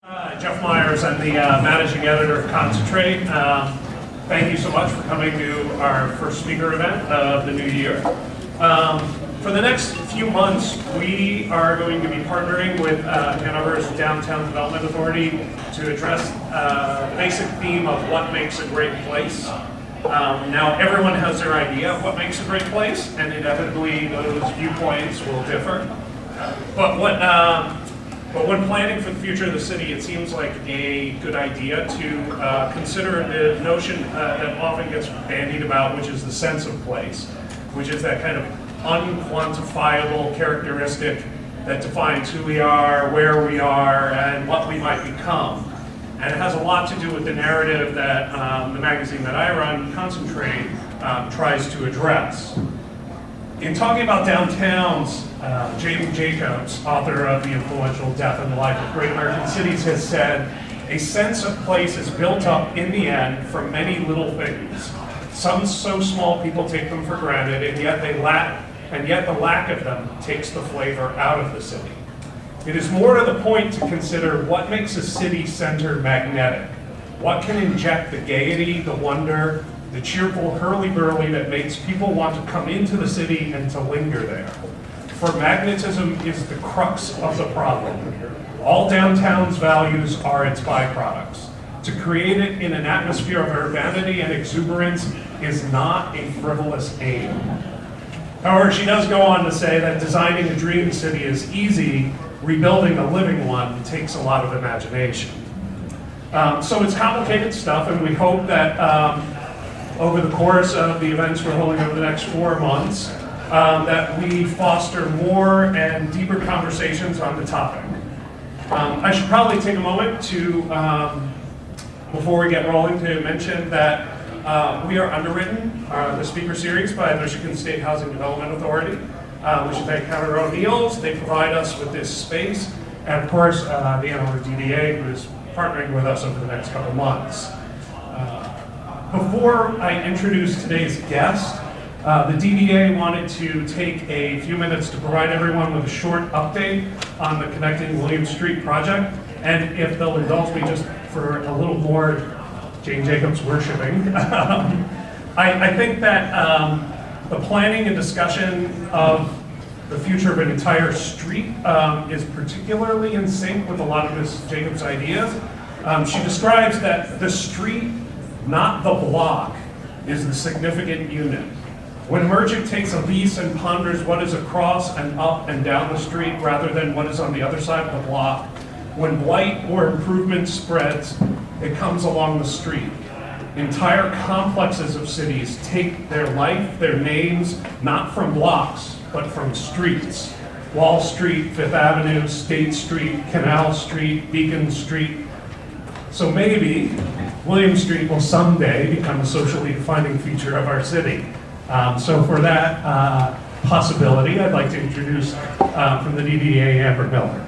Jeff Myers, I'm the managing editor of Concentrate. Thank you so much for coming to our first speaker event of the new year. For the next few months, we are going to be partnering with Ann Arbor's Downtown Development Authority to address the basic theme of what makes a great place. Now, everyone has their idea of what makes a great place, and inevitably those viewpoints will differ. But when planning for the future of the city, it seems like a good idea to consider the notion that often gets bandied about, which is the sense of place, which is that kind of unquantifiable characteristic that defines who we are, where we are, and what we might become. And it has a lot to do with the narrative that the magazine that I run, Concentrate, tries to address. In talking about downtowns, James Jacobs, author of the influential Death and the Life of Great American Cities, has said, "A sense of place is built up in the end from many little things. Some so small people take them for granted, and yet the lack of them takes the flavor out of the city. It is more to the point to consider what makes a city center magnetic. What can inject the gaiety, the wonder, the cheerful hurly-burly that makes people want to come into the city and to linger there. For magnetism is the crux of the problem. All downtown's values are its byproducts. To create it in an atmosphere of urbanity and exuberance is not a frivolous aim." However, she does go on to say that designing a dream city is easy, rebuilding a living one takes a lot of imagination. So it's complicated stuff, and we hope that over the course of the events we're holding over the next 4 months, that we foster more and deeper conversations on the topic. I should probably take a moment to, before we get rolling, to mention that we are underwritten, the speaker series, by the Michigan State Housing Development Authority. We should thank Counter O'Neill's. They provide us with this space, and of course, the Ann Arbor DDA, who is partnering with us over the next couple months. Before I introduce today's guest, the DDA wanted to take a few minutes to provide everyone with a short update on the Connecting William Street project, and if they'll indulge me just for a little more Jane Jacobs worshiping. I think that the planning and discussion of the future of an entire street is particularly in sync with a lot of Ms. Jacobs' ideas. She describes that the street, not the block, is the significant unit. When Merchant takes a lease and ponders what is across and up and down the street rather than what is on the other side of the block, when blight or improvement spreads, it comes along the street. Entire complexes of cities take their life, their names, not from blocks, but from streets. Wall Street, Fifth Avenue, State Street, Canal Street, Beacon Street. So maybe William Street will someday become a socially defining feature of our city. So for that possibility, I'd like to introduce from the DDA, Amber Miller.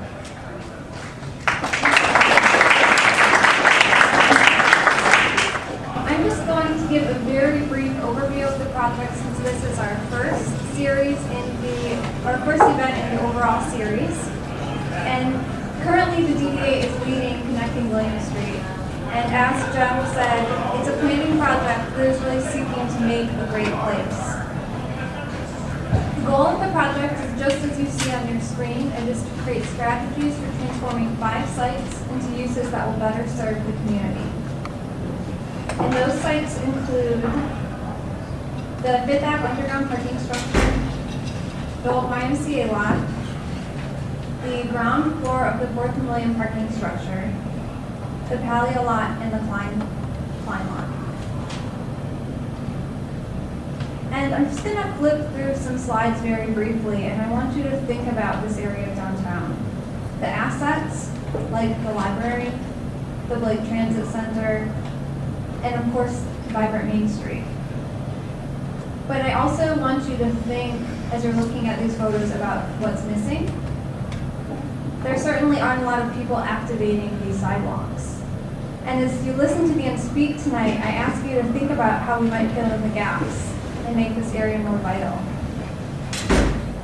I'm just going to give a very brief overview of the project since this is our first series our first event in the overall series. And currently the DDA is leading Connecting William Street. And as Jeff said, it's a planning project that is really seeking to make a great place. The goal of the project is just as you see on your screen. It is to create strategies for transforming 5 sites into uses that will better serve the community. And those sites include the Fifth Ave underground parking structure, the old YMCA lot, the ground floor of the 4th and William parking structure, the Palio lot, and the Klein lot. And I'm just going to flip through some slides very briefly, and I want you to think about this area of downtown. The assets, like the library, the Blake Transit Center, and of course, vibrant Main Street. But I also want you to think, as you're looking at these photos, about what's missing. There certainly aren't a lot of people activating these sidewalks. And as you listen to me speak tonight, I ask you to think about how we might fill in the gaps and make this area more vital.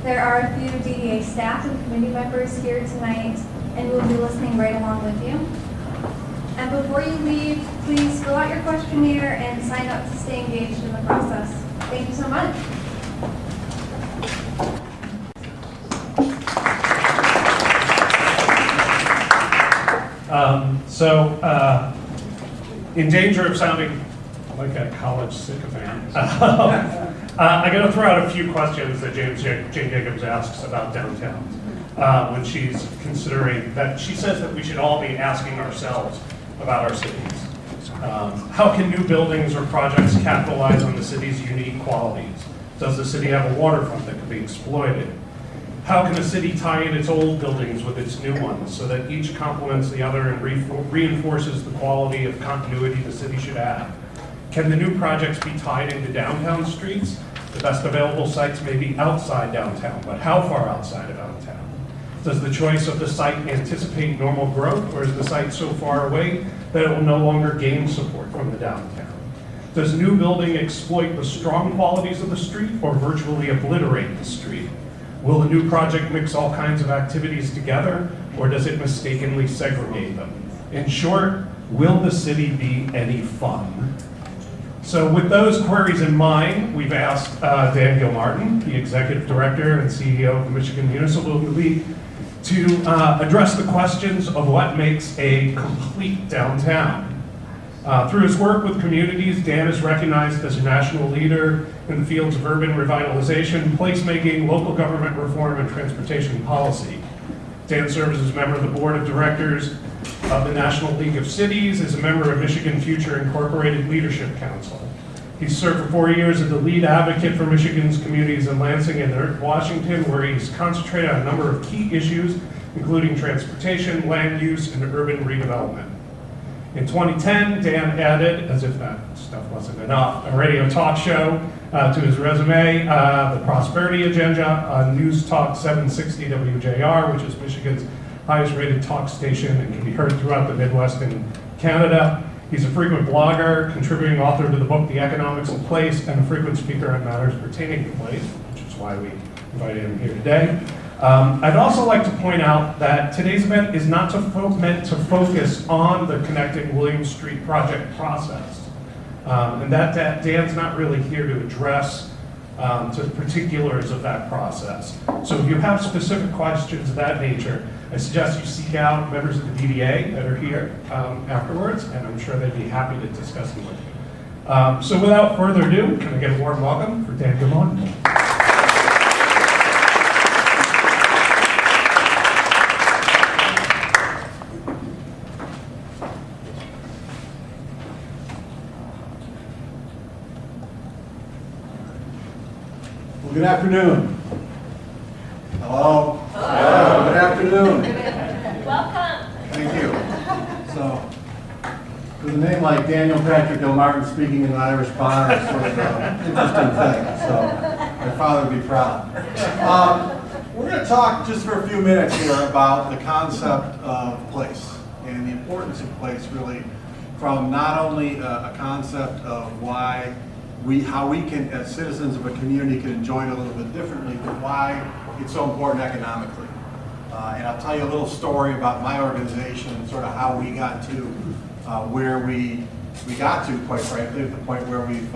There are a few DDA staff and committee members here tonight, and we'll be listening right along with you. And before you leave, please fill out your questionnaire and sign up to stay engaged in the process. Thank you so much. In danger of sounding like a college sycophant, I'm going to throw out a few questions that Jane Jacobs asks about downtown when she's considering that. She says that we should all be asking ourselves about our cities. How can new buildings or projects capitalize on the city's unique qualities? Does the city have a waterfront that can be exploited? How can a city tie in its old buildings with its new ones so that each complements the other and reinforces the quality of continuity the city should have? Can the new projects be tied into downtown streets? The best available sites may be outside downtown, but how far outside of downtown? Does the choice of the site anticipate normal growth, or is the site so far away that it will no longer gain support from the downtown? Does new building exploit the strong qualities of the street or virtually obliterate the street? Will the new project mix all kinds of activities together, or does it mistakenly segregate them? In short, will the city be any fun? So with those queries in mind, we've asked Dan Gilmartin, the Executive Director and CEO of the Michigan Municipal League, to address the questions of what makes a complete downtown. Through his work with communities, Dan is recognized as a national leader in the fields of urban revitalization, placemaking, local government reform, and transportation policy. Dan serves as a member of the Board of Directors of the National League of Cities, is a member of Michigan Future Incorporated Leadership Council. He's served for 4 years as the lead advocate for Michigan's communities in Lansing and Washington, where he's concentrated on a number of key issues, including transportation, land use, and urban redevelopment. In 2010, Dan added, as if that stuff wasn't enough, a radio talk show to his resume, the Prosperity Agenda on News Talk 760 WJR, which is Michigan's highest rated talk station and can be heard throughout the Midwest and Canada. He's a frequent blogger, contributing author to the book The Economics of Place, and a frequent speaker on matters pertaining to place, which is why we invited him here today. I'd also like to point out that today's event is not meant to focus on the Connecting William Street project process. And that Dan's not really here to address to particulars of that process. So if you have specific questions of that nature, I suggest you seek out members of the DDA that are here afterwards, and I'm sure they'd be happy to discuss them with you. So without further ado, can I get a warm welcome for Dan Gilmartin? Well, good afternoon. Hello. Hello. Good afternoon. Welcome. Thank you. So, with a name like Daniel Patrick Gilmartin speaking in an Irish bar is sort of an interesting thing. So, my father would be proud. We're going to talk just for a few minutes here about the concept of place and the importance of place, really, from not only a concept of how we can, as citizens of a community, can enjoy it a little bit differently, but why it's so important economically. And I'll tell you a little story about my organization and sort of how we got to where we got to, quite frankly, at the point where we've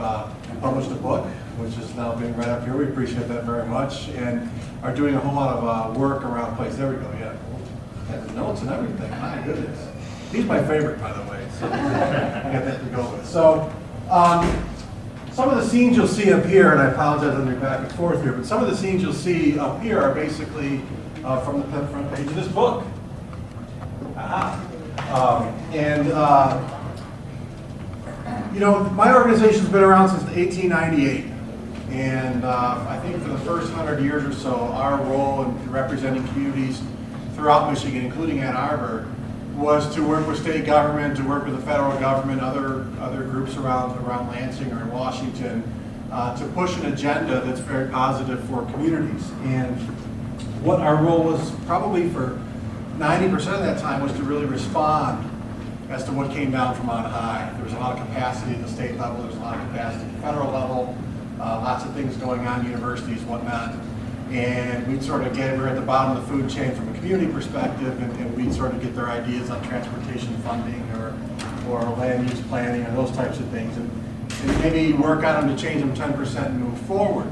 published a book, which is now being read up here. We appreciate that very much, and are doing a whole lot of work around place. There we go, yeah. Got the notes and everything, my goodness. He's my favorite, by the way, so I got that to go with. So, some of the scenes you'll see up here, and I apologize I'm back and forth here, but some of the scenes you'll see up here are basically from the front page of this book. You know, my organization's been around since 1898, and I think for the first 100 years or so, our role in representing communities throughout Michigan, including Ann Arbor, was to work with state government, to work with the federal government, other groups around Lansing or in Washington, to push an agenda that's very positive for communities. And what our role was probably for 90% of that time was to really respond as to what came down from on high. There was a lot of capacity at the state level, there was a lot of capacity at the federal level, lots of things going on, universities, whatnot. and we'd sort of we're at the bottom of the food chain from a community perspective, and we'd sort of get their ideas on transportation funding or land use planning or those types of things, and maybe work on them to change them 10% and move forward.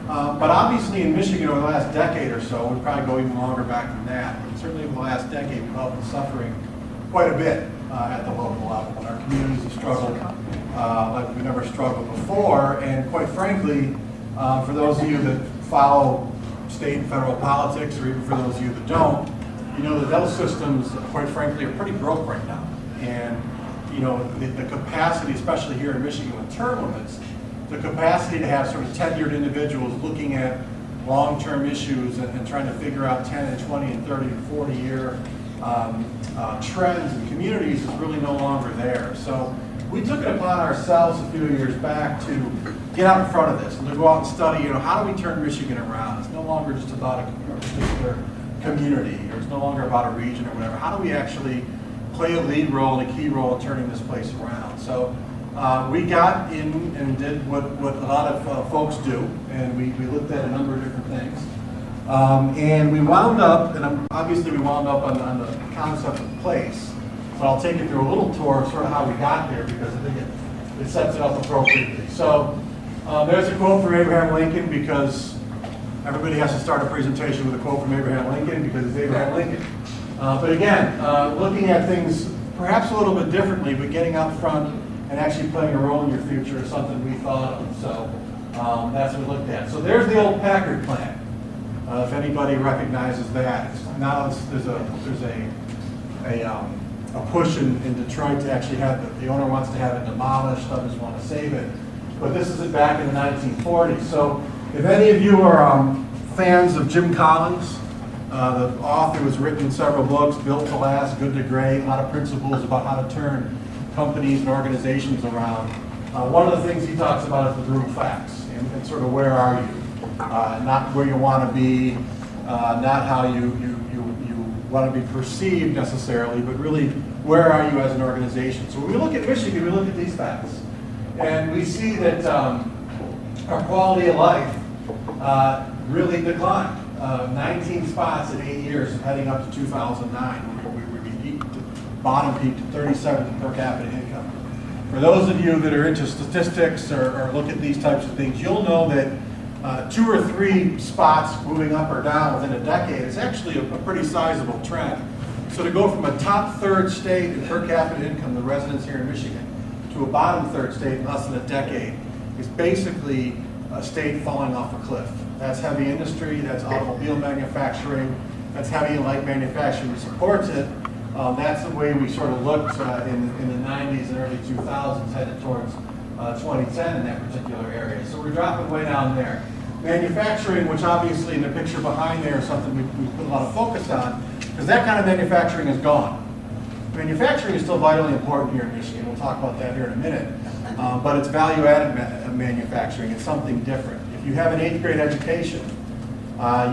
But obviously in Michigan over the last decade or so, we'd probably go even longer back than that, but certainly over the last decade, we've all been suffering quite a bit at the local level. And our communities have struggled like we've never struggled before, and quite frankly, for those of you that follow state and federal politics, or even for those of you that don't, you know that those systems, quite frankly, are pretty broke right now. And you know, the capacity, especially here in Michigan with term limits, the capacity to have sort of tenured individuals looking at long-term issues and trying to figure out 10 and 20 and 30 and 40-year trends in communities is really no longer there. So we took it upon ourselves a few years back to get out in front of this and to go out and study, you know, how do we turn Michigan around? It's no longer just about a particular community, or it's no longer about a region or whatever. How do we actually play a lead role and a key role in turning this place around? So we got in and did what a lot of folks do, and we looked at a number of different things. And we wound up, and obviously we wound up on the concept of place, but I'll take you through a little tour of sort of how we got there, because I think it sets it up appropriately. So there's a quote from Abraham Lincoln, because everybody has to start a presentation with a quote from Abraham Lincoln, because it's Abraham Lincoln. But again, looking at things perhaps a little bit differently, but getting out front and actually playing a role in your future is something we thought of. So that's what we looked at. So there's the old Packard plant. If anybody recognizes that, there's a push in Detroit to actually have the owner wants to have it demolished, others want to save it. But this is it back in the 1940s. So if any of you are fans of Jim Collins, the author who's written several books, Built to Last, Good to Great, a lot of principles about how to turn companies and organizations around. One of the things he talks about is the brute facts, and sort of where are you? Not where you want to be, not how you want to be perceived necessarily, but really where are you as an organization? So when we look at Michigan, we look at these facts, and we see that our quality of life really declined. 19 spots in 8 years, heading up to 2009, where we bottom peaked at 37th per capita income. For those of you that are into statistics or look at these types of things, you'll know that 2 or 3 spots moving up or down within a decade is actually a pretty sizable trend. So to go from a top third state in per capita income, the residents here in Michigan, to a bottom third state in less than a decade is basically a state falling off a cliff. That's heavy industry, that's automobile manufacturing, that's heavy and light manufacturing that supports it. That's the way we sort of looked in the 90s and early 2000s, headed towards 2010 in that particular area. So we're dropping way down there. Manufacturing, which obviously in the picture behind there is something we put a lot of focus on, because that kind of manufacturing is gone. Manufacturing is still vitally important here in Michigan. We'll talk about that here in a minute. But it's value-added manufacturing. It's something different. If you have an 8th grade education,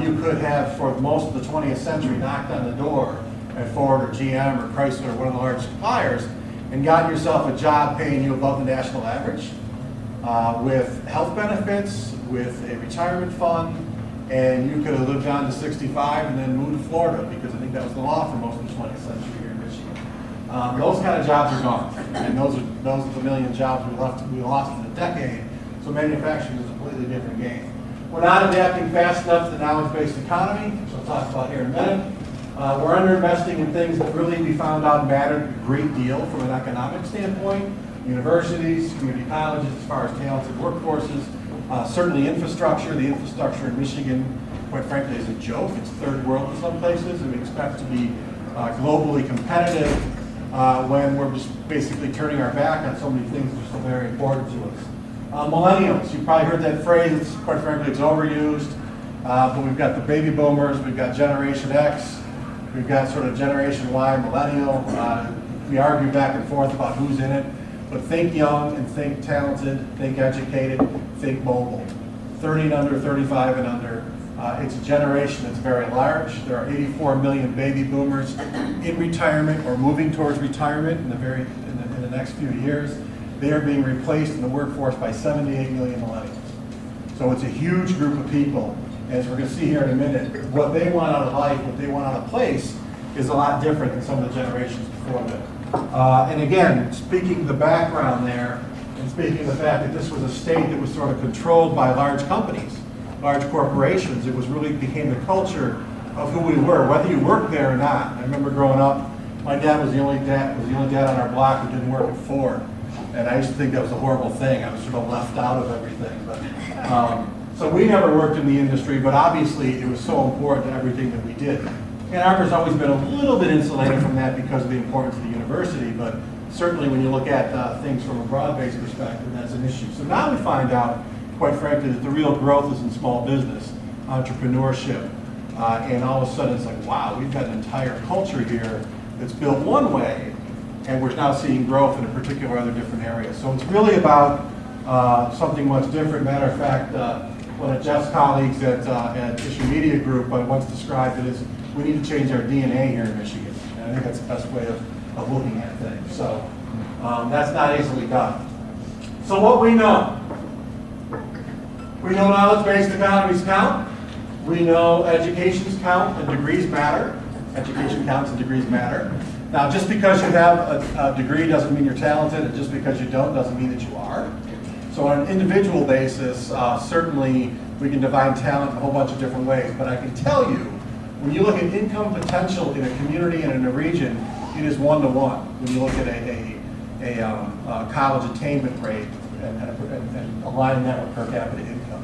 you could have, for most of the 20th century, knocked on the door at Ford or GM or Chrysler or one of the large suppliers and gotten yourself a job paying you above the national average, with health benefits, with a retirement fund, and you could have lived down to 65 and then moved to Florida, because I think that was the law for most of the 20th century here in Michigan. Those kind of jobs are gone, and those are the million jobs we lost in a decade. So manufacturing is a completely different game. We're not adapting fast enough to the knowledge-based economy, which I'll talk about here in a minute. We're underinvesting in things that really we found out mattered a great deal from an economic standpoint. Universities, community colleges, as far as talented workforces, certainly infrastructure. The infrastructure in Michigan, quite frankly, is a joke. It's third world in some places, and we expect to be globally competitive when we're just basically turning our back on so many things that are so very important to us. Millennials, you've probably heard that phrase. Quite frankly, it's overused. But we've got the baby boomers, we've got Generation X, we've got sort of Generation Y, millennial. We argue back and forth about who's in it. But think young and think talented, think educated, think mobile. 30 and under, 35 and under. It's a generation that's very large. There are 84 million baby boomers in retirement or moving towards retirement in the next few years. They are being replaced in the workforce by 78 million millennials. So it's a huge group of people as we're going to see here in a minute, what they want out of life, what they want out of place, is a lot different than some of the generations before them. And again, speaking of the background there, and speaking of the fact that this was a state that was sort of controlled by large companies, large corporations, it was really became the culture of who we were, whether you worked there or not. I remember growing up, my dad was the only dad on our block who didn't work at Ford, and I used to think that was a horrible thing. I was sort of left out of everything. But so we never worked in the industry, but obviously it was so important to everything that we did. Ann Arbor's always been a little bit insulated from that because of the importance of the university, but certainly when you look at things from a broad-based perspective, that's an issue. So now we find out, quite frankly, that the real growth is in small business, entrepreneurship, and all of a sudden it's like, wow, we've got an entire culture here that's built one way, and we're now seeing growth in a particular other different areas. So it's really about something much different. Matter of fact, one of Jeff's colleagues at Issue Media Group once described it as, we need to change our DNA here in Michigan. And I think that's the best way of looking at things. So that's not easily done. So what we know knowledge-based economies count. We know educations count and degrees matter. Education counts and degrees matter. Now, just because you have a degree doesn't mean you're talented, and just because you don't doesn't mean that you are. So on an individual basis, certainly we can define talent in a whole bunch of different ways. But I can tell you, when you look at income potential in a community and in a region, it is one-to-one. When you look at a college attainment rate and align that with per capita income.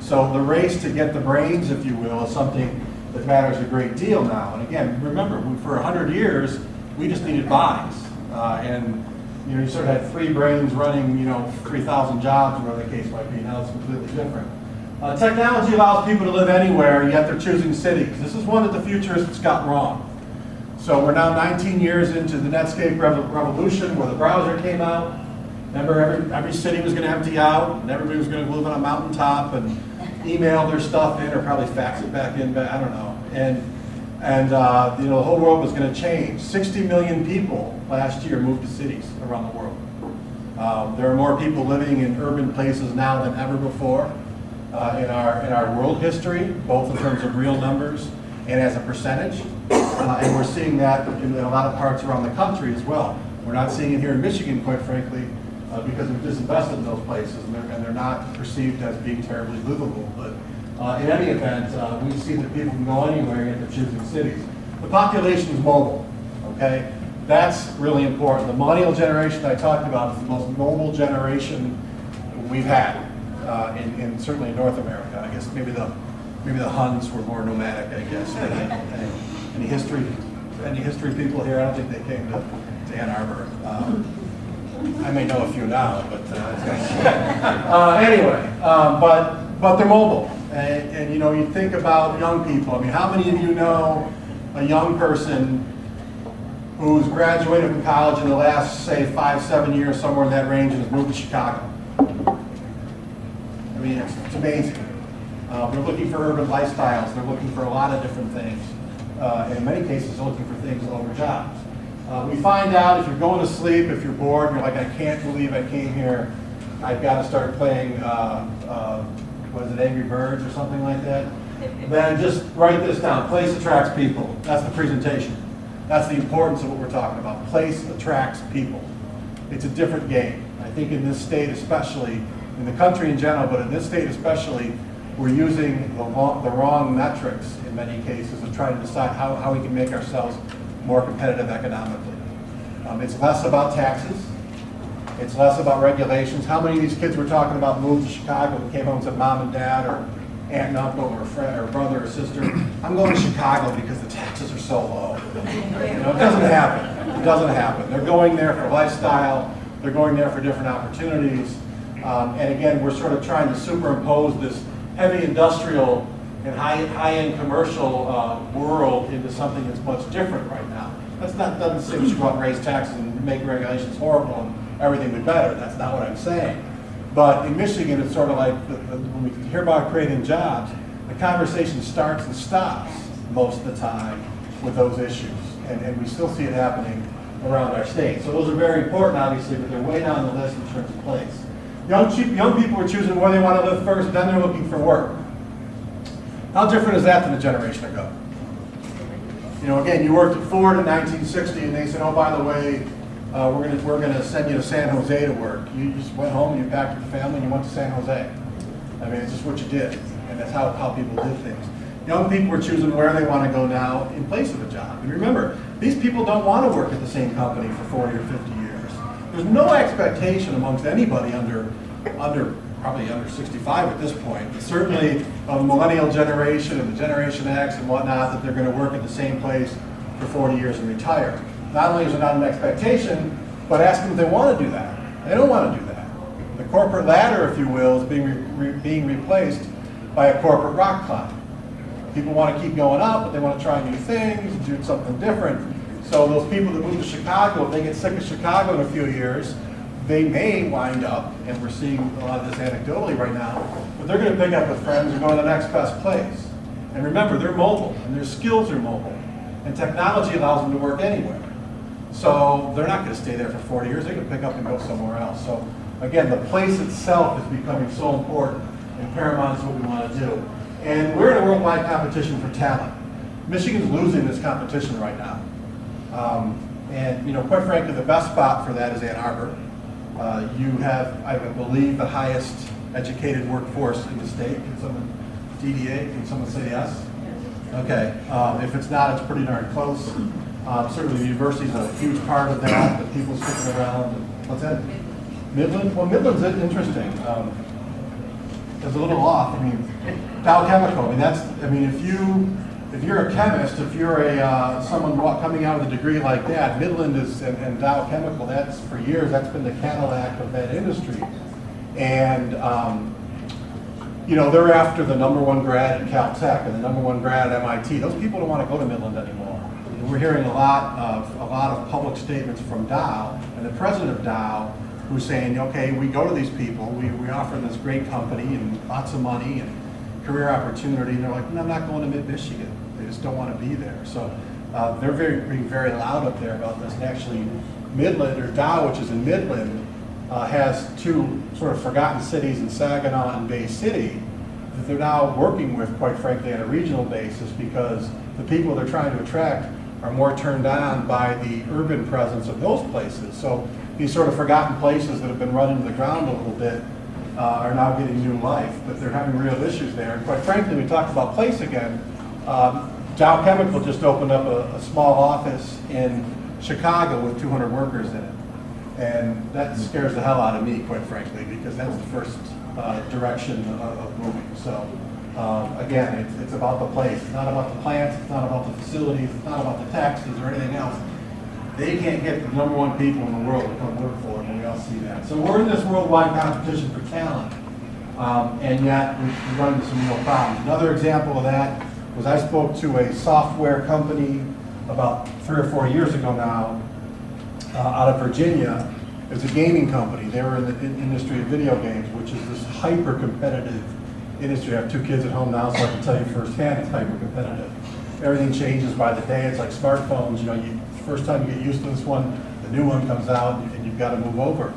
So the race to get the brains, if you will, is something that matters a great deal now. And again, remember, for 100 years, we just needed bodies. And you sort of had 3 brains running 3,000 jobs, whatever the case might be. Now it's completely different. Technology allows people to live anywhere, yet they're choosing cities. This is one that the futurists got wrong. So we're now 19 years into the Netscape revolution, where the browser came out. Remember, every city was going to empty out, and everybody was going to live on a mountaintop and email their stuff in, or probably fax it back in. I don't know. And the whole world was going to change. 60 million people last year moved to cities around the world. There are more people living in urban places now than ever before in our world history, both in terms of real numbers and as a percentage. And we're seeing that in a lot of parts around the country as well. We're not seeing it here in Michigan, quite frankly, because we've disinvested in those places, and they're not perceived as being terribly livable. But in any event, we see that people can go anywhere and they're choosing cities. The population is mobile, okay? That's really important. The millennial generation that I talked about is the most mobile generation we've had, certainly in North America. I guess maybe the Huns were more nomadic, I guess. Any history people here? I don't think they came to Ann Arbor. I may know a few now, but anyway. But they're mobile, and you think about young people. I mean, how many of you know a young person who's graduated from college in the last, say, 5-7 years, somewhere in that range, and has moved to Chicago? I mean, it's amazing. They're looking for urban lifestyles. They're looking for a lot of different things. And in many cases, they're looking for things over jobs. We find out if you're going to sleep, if you're bored, you're like, I can't believe I came here. I've got to start playing, what is it, Angry Birds or something like that. Then just write this down. Place attracts people. That's the presentation. That's the importance of what we're talking about. Place attracts people. It's a different game. I think in this state especially, in the country in general, but in this state especially, we're using the wrong metrics in many cases of trying to decide how we can make ourselves more competitive economically. It's less about taxes. It's less about regulations. How many of these kids we're talking about moved to Chicago and came home and said, Mom and Dad, or aunt and uncle, or friend, or brother or sister, I'm going to Chicago because the taxes are so low. It doesn't happen. It doesn't happen. They're going there for lifestyle. They're going there for different opportunities. And again, we're sort of trying to superimpose this heavy industrial and high-end commercial world into something that's much different right now. Doesn't say we should go out and raise taxes and make regulations horrible and everything be better. That's not what I'm saying. But in Michigan, it's sort of like when we hear about creating jobs, the conversation starts and stops most of the time with those issues. And we still see it happening around our state. So those are very important, obviously, but they're way down the list in terms of place. Young people are choosing where they want to live first, then they're looking for work. How different is that than a generation ago? You know, again, you worked at Ford in 1960, and they said, oh, by the way, we're gonna send you to San Jose to work. You just went home and you packed your family and you went to San Jose. I mean, it's just what you did, and that's how people did things. Young people are choosing where they want to go now in place of a job. And remember, these people don't want to work at the same company for 40 or 50 years. There's no expectation amongst anybody probably under 65 at this point, but certainly of the millennial generation and the Generation X and whatnot, that they're going to work at the same place for 40 years and retire. Not only is it not an expectation, but ask them if they want to do that. They don't want to do that. The corporate ladder, if you will, is being replaced by a corporate rock climb. People want to keep going up, but they want to try new things, do something different. So those people that move to Chicago, if they get sick of Chicago in a few years, they may wind up, and we're seeing a lot of this anecdotally right now, but they're going to pick up with friends and go to the next best place. And remember, they're mobile, and their skills are mobile, and technology allows them to work anywhere. So they're not going to stay there for 40 years. They're going to pick up and go somewhere else. So again, the place itself is becoming so important and paramount to what we want to do. And we're in a worldwide competition for talent. Michigan's losing this competition right now. And you know, quite frankly, the best spot for that is Ann Arbor. You have, I believe, the highest educated workforce in the state. Can someone, DDA, can someone say yes? Okay, if it's not, it's pretty darn close. Certainly the university is a huge part of that, but people sticking around. What's that? Midland? Well, Midland's interesting. It's a little off. I mean, Dow Chemical. I mean, that's. I mean, if you're a chemist, if you're a someone coming out with a degree like that, Midland is and Dow Chemical. That's for years. That's been the Cadillac of that industry, and you know, they're after the #1 grad at Caltech and the #1 grad at MIT. Those people don't want to go to Midland anymore. And we're hearing a lot of public statements from Dow and the president of Dow, who's saying, okay, we go to these people, we offer them this great company and lots of money and career opportunity, and they're like, no, I'm not going to mid-Michigan. They just don't want to be there. So they're being very loud up there about this. And actually, Midland, or Dow, which is in Midland, has two sort of forgotten cities in Saginaw and Bay City that they're now working with, quite frankly, on a regional basis, because the people they're trying to attract are more turned on by the urban presence of those places. So these sort of forgotten places that have been run into the ground a little bit are now getting new life, but they're having real issues there. And quite frankly, we talked about place again. Dow Chemical just opened up a small office in Chicago with 200 workers in it. And that scares the hell out of me, quite frankly, because that's the first direction of moving. So again, it's about the place. It's not about the plants, it's not about the facilities, it's not about the taxes or anything else. They can't get the #1 people in the world to come work for them, and we all see that. So we're in this worldwide competition for talent, and yet we run into some real problems. Another example of that was I spoke to a software company about 3 or 4 years ago now, out of Virginia. It was a gaming company. They were in the industry of video games, which is this hyper-competitive industry. I have 2 kids at home now, so I can tell you firsthand it's hyper-competitive. Everything changes by the day. It's like smartphones. You know, first time you get used to this one, the new one comes out, and you've got to move over.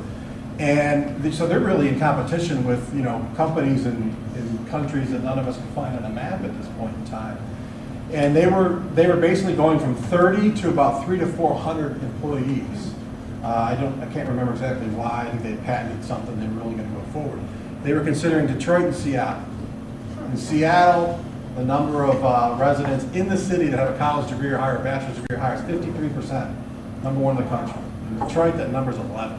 And so they're really in competition with, you know, companies in countries that none of us can find on a map at this point in time. And they were basically going from 30 to about 300 to 400 employees. I can't remember exactly why. I think they patented something. They were really going to go forward. They were considering Detroit and Seattle. In Seattle, the number of residents in the city that have a college degree or higher, bachelor's degree or higher, is 53%, #1 in the country. In Detroit, that number's 11.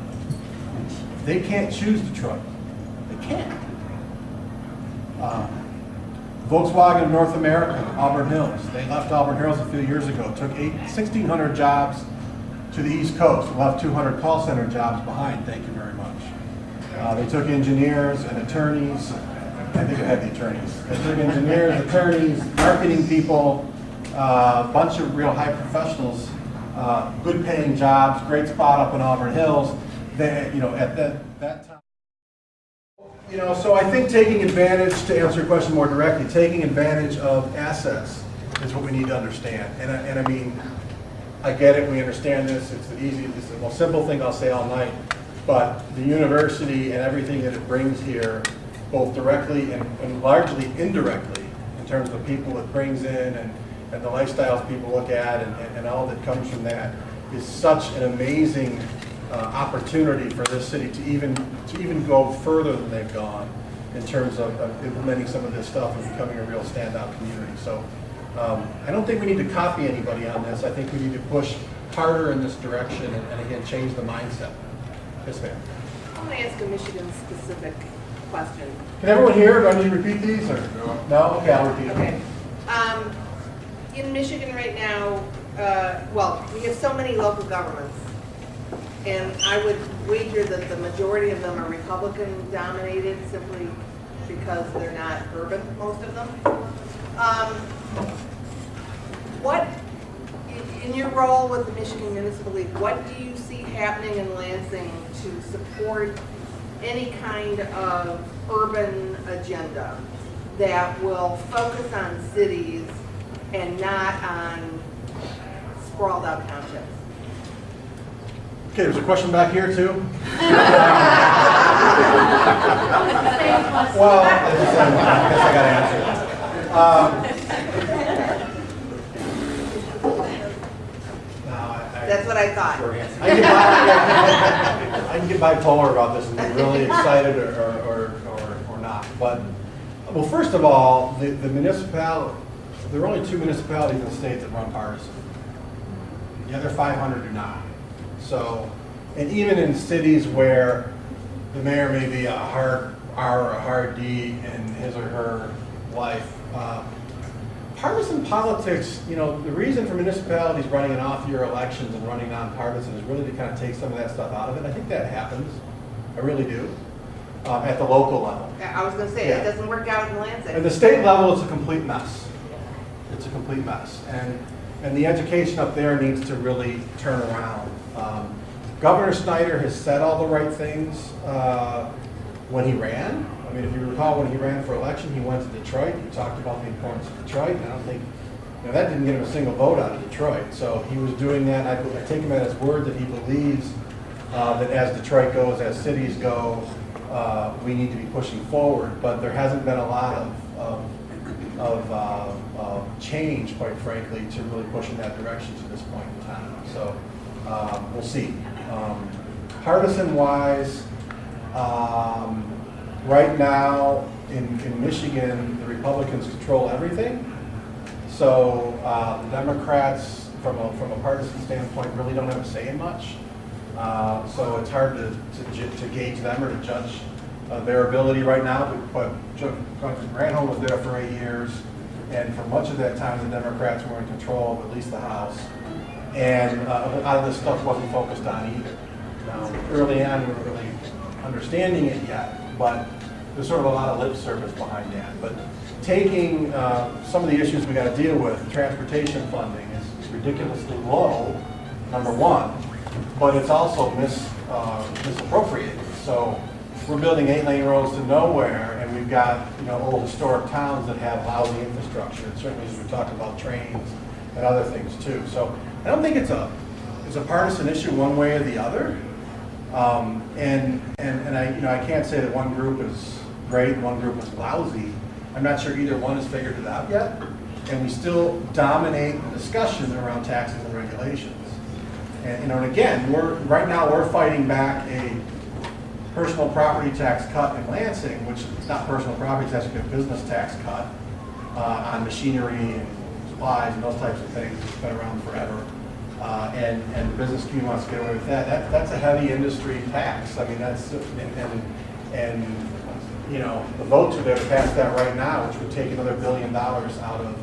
They can't choose Detroit. They can't. Volkswagen of North America, Auburn Hills. They left Auburn Hills a few years ago. Took 1,600 jobs to the East Coast. Left 200 call center jobs behind. Thank you very much. They took engineers and attorneys. I think it had the attorneys. They took engineers, attorneys, marketing people, a bunch of real high professionals, good paying jobs, great spot up in Auburn Hills. They, you know, at that time. You know, so I think taking advantage, to answer your question more directly, taking advantage of assets is what we need to understand. And I mean, I get it, we understand this, it's the most simple thing I'll say all night, but the university and everything that it brings here, both directly and largely indirectly, in terms of the people it brings in and the lifestyles people look at and all that comes from that is such an amazing opportunity for this city to even go further than they've gone in terms of implementing some of this stuff and becoming a real standout community. So I don't think we need to copy anybody on this. I think we need to push harder in this direction and again, change the mindset. Yes, ma'am. I want to ask a Michigan-specific question. Can everyone hear? Do I need to repeat these? Or? No? Okay, I'll repeat Okay. them. In Michigan right now, well, we have so many local governments, and I would wager that the majority of them are Republican-dominated simply because they're not urban, most of them. What, in your role with the Michigan Municipal League, what do you see happening in Lansing to support any kind of urban agenda that will focus on cities and not on sprawled out townships? Okay, there's a question back here too. Well, I guess I got to answer it. That's what I thought. I can get bipolar about this and be really excited or not. But, well, first of all, the municipality, there are only 2 municipalities in the state that run partisan. The other 500 do not. So, and even in cities where the mayor may be a hard R or a hard D in his or her life, partisan politics, you know, the reason for municipalities running in off-year elections and running nonpartisan is really to kind of take some of that stuff out of it. I think that happens. I really do. At the local level. I was going to say, Yeah. It doesn't work out in Lansing. At the state level, it's a complete mess. It's a complete mess. And the education up there needs to really turn around. Governor Snyder has said all the right things when he ran. I mean, if you recall, when he ran for election, he went to Detroit. He talked about the importance of Detroit. And I don't think, you know, that didn't get him a single vote out of Detroit. So he was doing that. I take him at his word that he believes that as Detroit goes, as cities go, we need to be pushing forward. But there hasn't been a lot of change, quite frankly, to really push in that direction to this point in time. So we'll see. Partisan-wise, right now in Michigan, the Republicans control everything. So the Democrats, from a partisan standpoint, really don't have a say in much. So it's hard to gauge them or to judge their ability right now. But Granholm was there for 8 years, and for much of that time, the Democrats were in control of at least the House. And a lot of this stuff wasn't focused on either. Now, early on, we weren't really understanding it yet, but there's sort of a lot of lip service behind that. But taking some of the issues we got to deal with, transportation funding is ridiculously low, number one, but it's also misappropriated. So we're building 8-lane roads to nowhere, and we've got, you know, old historic towns that have lousy infrastructure. And certainly, as we talked about trains and other things too. So I don't think it's a partisan issue one way or the other. And I can't say that one group is great and one group is lousy. I'm not sure either one has figured it out yet. And we still dominate the discussion around taxes and regulations. And, you know, and again, right now we're fighting back a personal property tax cut in Lansing, which is not personal property tax, it's a business tax cut on machinery and supplies and those types of things. It's been around forever. And the business community wants to get away with that. That's a heavy industry tax. I mean, that's, and you know, the votes are there to pass that right now, which would take another $1 billion out of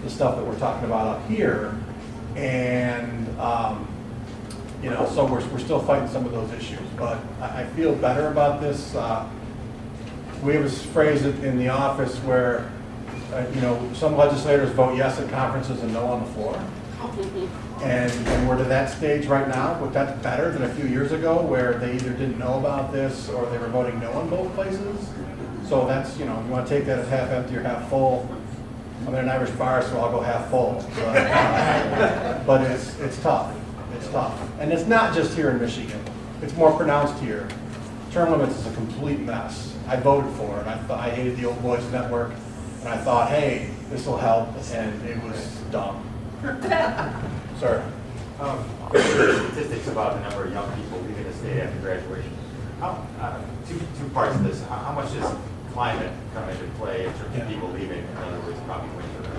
the stuff that we're talking about up here. And, you know, so we're still fighting some of those issues. But I feel better about this. We have a phrase in the office where, you know, some legislators vote yes at conferences and no on the floor. And we're to that stage right now, but that's better than a few years ago where they either didn't know about this or they were voting no in both places. So that's, you know, you want to take that as half empty or half full. I'm in an Irish bar, so I'll go half full. But it's tough. It's tough. And it's not just here in Michigan. It's more pronounced here. Term limits is a complete mess. I voted for it. I hated the old boys network. And I thought, hey, this will help, and it was dumb. Sir? Statistics about the number of young people leaving the state after graduation. Two parts of this. How much does climate come into play in terms of people leaving? In other words, probably winter.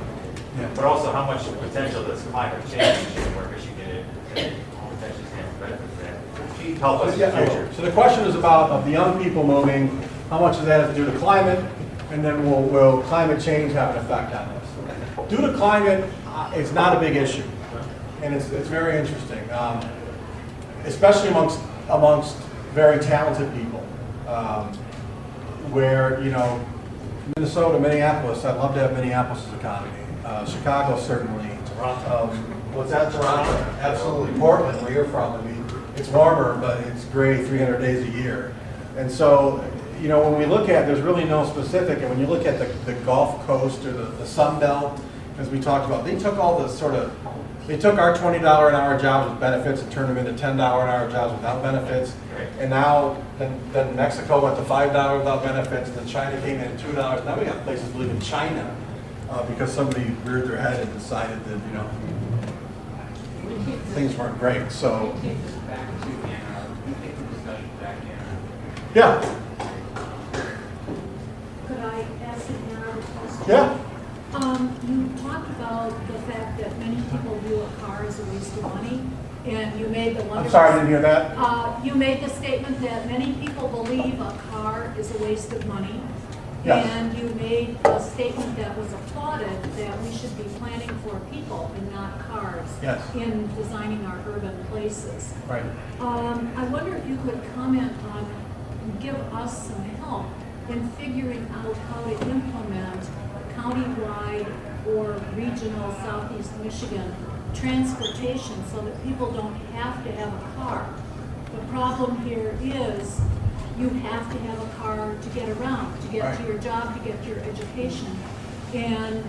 Yeah. But also, how much potential does climate change where Michigan potentially stands to benefit from that? Can you help us in the future? So the question is about of the young people moving, how much of that is due to climate, and then will climate change have an effect on this? Due to climate, it's not a big issue, and it's very interesting, especially amongst very talented people, where, you know, Minnesota, Minneapolis, I'd love to have Minneapolis' economy. Chicago, certainly. Toronto. What's that? Toronto. Absolutely. Portland, where you're from. I mean, it's warmer, but it's gray 300 days a year. And so, you know, when we look at, there's really no specific, and when you look at the Gulf Coast or the Sun Belt, as we talked about, they took all the they took our $20 an hour jobs with benefits and turned them into $10 an hour jobs without benefits. And now, then Mexico went to $5 without benefits, and then China came in at $2. Now we got places living in China because somebody reared their head and decided that, you know, things weren't great. So, yeah. Could I ask an Ann Arbor question? Yeah. You talked about the fact that many people view a car as a waste of money, and you made the wonderful... I'm sorry, I didn't hear that. You made the statement that many people believe a car is a waste of money. Yes. And you made a statement that was applauded, that we should be planning for people and not cars. Yes. In designing our urban places. Right. I wonder if you could comment on, give us some help in figuring out how to implement countywide or regional Southeast Michigan transportation so that people don't have to have a car. The problem here is you have to have a car to get around, to get to your job, to get to your education. And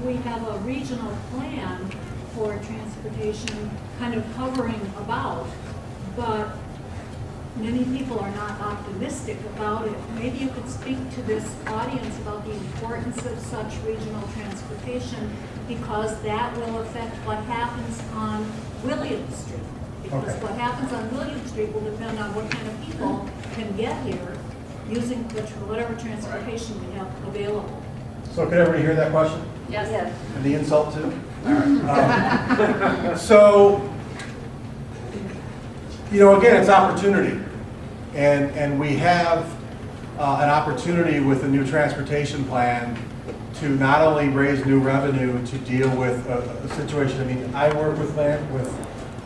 we have a regional plan for transportation kind of covering about, but many people are not optimistic about it. Maybe you could speak to this audience about the importance of such regional transportation, because that will affect what happens on William Street. Because what happens on William Street will depend on what kind of people can get here using whatever transportation we have available. So could everybody hear that question? Yes. And the insult too? All right. So, you know, again, it's opportunity. And we have an opportunity with the new transportation plan to not only raise new revenue to deal with a situation. I mean, I work with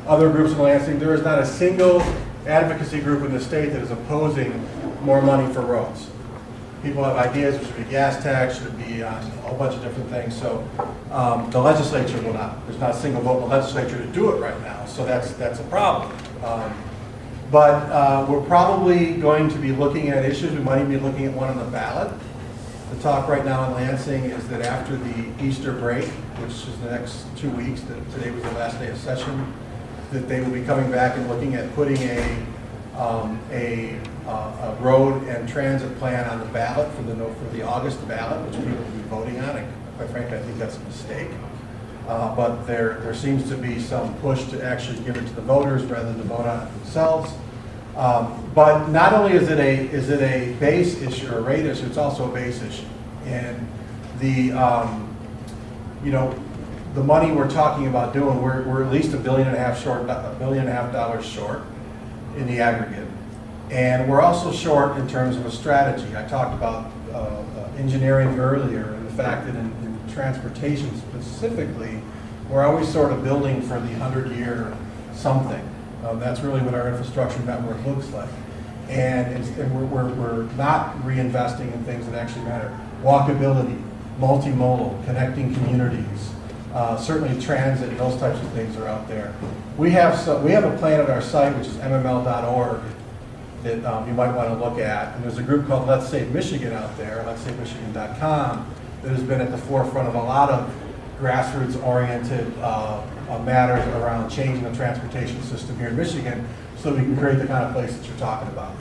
other groups in Lansing. There is not a single advocacy group in the state that is opposing more money for roads. People have ideas. There should be gas tax, should be a whole bunch of different things. So the legislature will not. There's not a single vote in the legislature to do it right now. So that's a problem. But we're probably going to be looking at issues. We might even be looking at one on the ballot. The talk right now in Lansing is that after the Easter break, which is the next 2 weeks, that today was the last day of session, that they will be coming back and looking at putting a road and transit plan on the ballot for the August ballot, which people will be voting on. And quite frankly, I think that's a mistake. But there seems to be some push to actually give it to the voters rather than to vote on it themselves. But not only is it a base issue or a rate issue, it's also a base issue. And the the money we're talking about doing, we're at least $1.5 billion short in the aggregate. And we're also short in terms of a strategy. I talked about engineering earlier, and the fact that in transportation specifically, we're always sort of building for the 100-year something. That's really what our infrastructure network looks like. And we're not reinvesting in things that actually matter. Walkability, multimodal, connecting communities, certainly transit, and those types of things are out there. We have a plan at our site, which is mml.org, that you might want to look at. And there's a group called Let's Save Michigan out there, letsavemichigan.com, that has been at the forefront of a lot of grassroots-oriented matters around changing the transportation system here in Michigan so we can create the kind of place that you're talking about.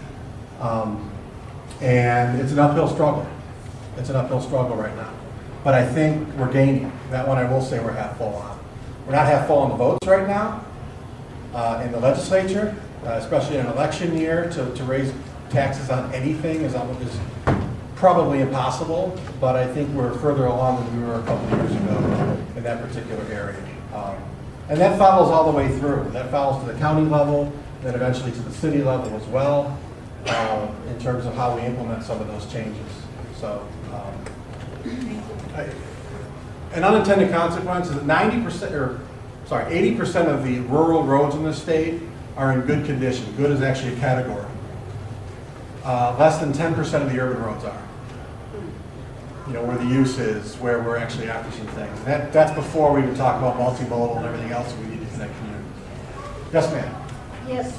And it's an uphill struggle. It's an uphill struggle right now. but I think we're gaining. That one I will say we're half full on. We're not half full on the votes right now in the legislature, especially in an election year. To raise taxes on anything is probably impossible, but I think we're further along than we were a couple of years ago in that particular area. And that follows all the way through. That follows to the county level, then eventually to the city level as well, in terms of how we implement some of those changes. So, an unintended consequence is that 80% of the rural roads in the state are in good condition. Good is actually a category. Less than 10% of the urban roads are. You know, where the use is, where we're actually after some things. And that's before we even talk about multimodal and everything else we need to connect communities. Yes, ma'am. Yes,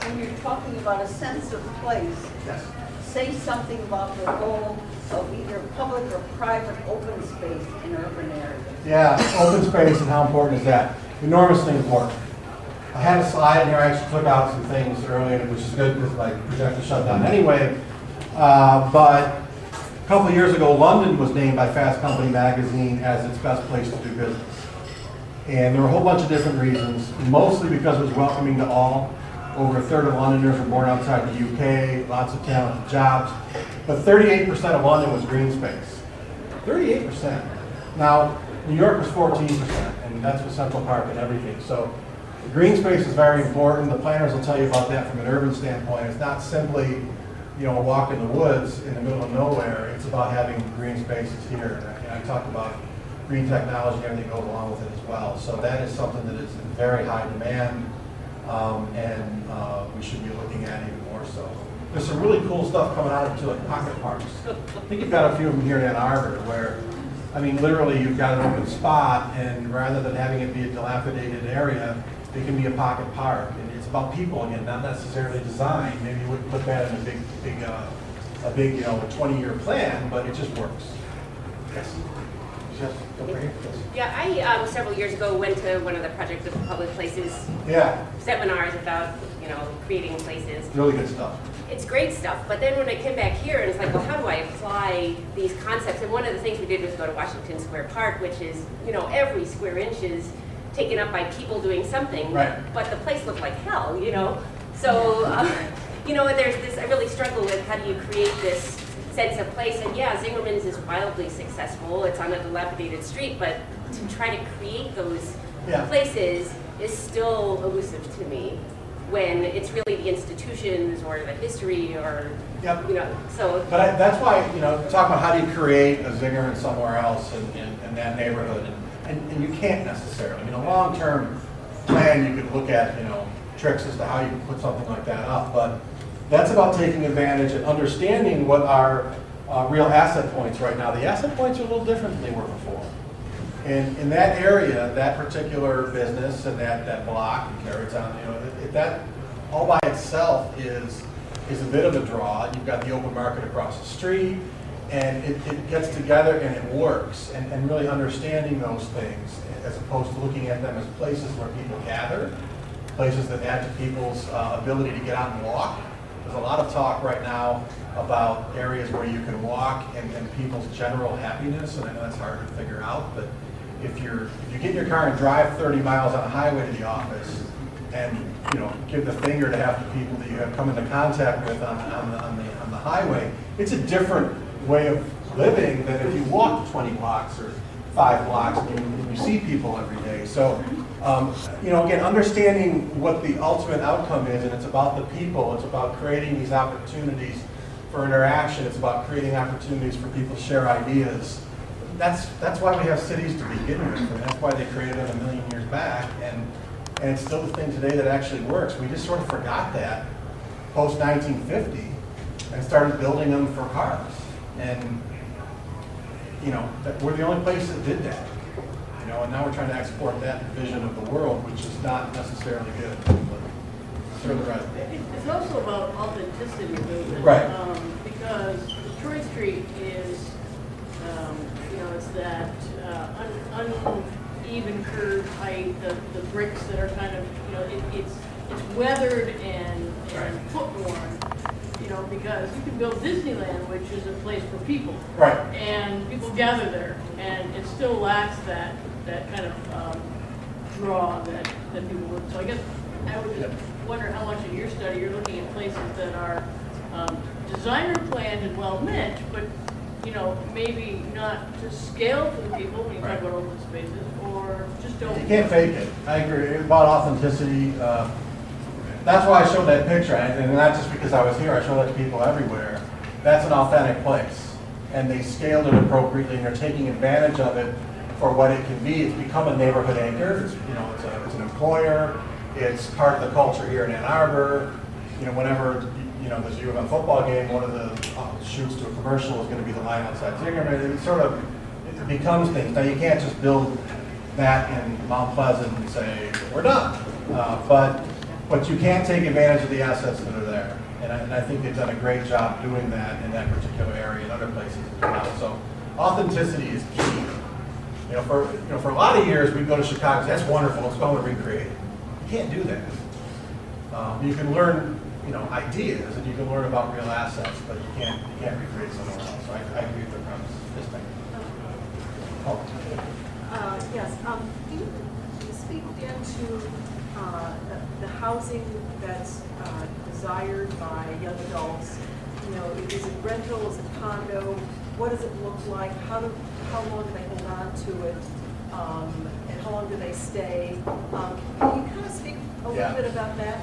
when you're talking about a sense of place, Yes. say something about the role of either public or private open space in urban areas. Yeah, open space and how important is that? Enormously important. I had a slide in here, I actually took out some things earlier, which is good because my projector shut down anyway. But a couple of years ago, London was named by Fast Company magazine as its best place to do business. And there were a whole bunch of different reasons, mostly because it was welcoming to all. Over a third of Londoners were born outside the UK, lots of talented jobs. But 38% of London was green space. 38%. Now, New York was 14%, and that's with Central Park and everything. So the green space is very important. The planners will tell you about that from an urban standpoint. It's not simply, you know, a walk in the woods in the middle of nowhere. It's about having green spaces here. And I talked about green technology and everything goes along with it as well. So that is something that is in very high demand, and we should be looking at even more so. There's some really cool stuff coming out into like pocket parks. I think you've got a few of them here in Ann Arbor where, I mean, literally you've got an open spot, and rather than having it be a dilapidated area, it can be a pocket park. And it's about people again, not necessarily design. Maybe you wouldn't put that in a big, you know, a 20-year plan, but it just works. Yes. Yes. Over here. Yes. Yeah, I several years ago went to one of the Project of Public Places Yeah. seminars about, you know, creating places. Really good stuff. It's great stuff, but then when I came back here, and it's like, well, how do I apply these concepts? And one of the things we did was go to Washington Square Park, which is, you know, every square inch is taken up by people doing something. Right. But the place looked like hell, you know? So, you know, there's this, I really struggle with how do you create this sense of place. And yeah, Zingerman's is wildly successful. It's on a dilapidated street, but to try to create those places is still elusive to me when it's really the institutions or the history or, you know, so. But that's why, you know, talk about how do you create a Zingerman somewhere else in that neighborhood. And you can't necessarily. In a long-term plan, you could look at, you know, tricks as to how you can put something like that up. But that's about taking advantage and understanding what are real asset points right now. The asset points are a little different than they were before. And in that area, that particular business and that block and carries on, you know, that all by itself is a bit of a draw. You've got the open market across the street, and it gets together and it works. And really understanding those things as opposed to looking at them as places where people gather, places that add to people's ability to get out and walk. There's a lot of talk right now about areas where you can walk and people's general happiness, and I know that's hard to figure out, but if you get in your car and drive 30 miles on a highway to the office and, you know, give the finger to half the people that you have come into contact with on the highway, it's a different way of living than if you walk 20 blocks or 5 blocks and you see people every day. So, you know, again, understanding what the ultimate outcome is, and it's about the people, it's about creating these opportunities for interaction, it's about creating opportunities for people to share ideas. That's why we have cities to begin with, and that's why they created them a million years back, and it's still the thing today that actually works. We just sort of forgot that post-1950 and started building them for cars. And, you know, we're the only place that did that. You know, and now we're trying to export that vision of the world, which is not necessarily good. But certainly right. It's also about authenticity movement. Right. Because Troy Street is, you know, it's that uneven curve height, the bricks that are kind of, you know, it's weathered and foot-worn. you know, because you can build Disneyland, which is a place for people. Right. And people gather there, and it still lacks that kind of draw that people would. So I guess I would just wonder how much in your study you're looking at places that are designer planned and well meant, but you know, maybe not to scale for the people when you talk about open spaces, or just don't. You can't fake it. I agree. About authenticity. That's why I showed that picture, and not just because I was here. I showed that to people everywhere. That's an authentic place, and they scaled it appropriately, and they're taking advantage of it for what it can be. It's become a neighborhood anchor. It's, you know, it's an employer. It's part of the culture here in Ann Arbor. You know, whenever you know there's a U of M football game, one of the shoots to a commercial is going to be the line outside Zingerman. It becomes things. Now you can't just build that in Mount Pleasant and say we're done, but you can take advantage of the assets that are there, and I think they've done a great job doing that in that particular area and other places as well. So authenticity is key. You know, for a lot of years we go to Chicago. That's wonderful. Let's go and recreate it. You can't do that. You can learn, you know, ideas, and you can learn about real assets, but you can't recreate somewhere else. So I agree with the premise. This thing. Oh. Yes. Can you speak into the housing that's desired by young adults? You know, is it rental? Is it condo? What does it look like? How long do they hold on to it? And how long do they stay? Can you kind of speak a little bit about that?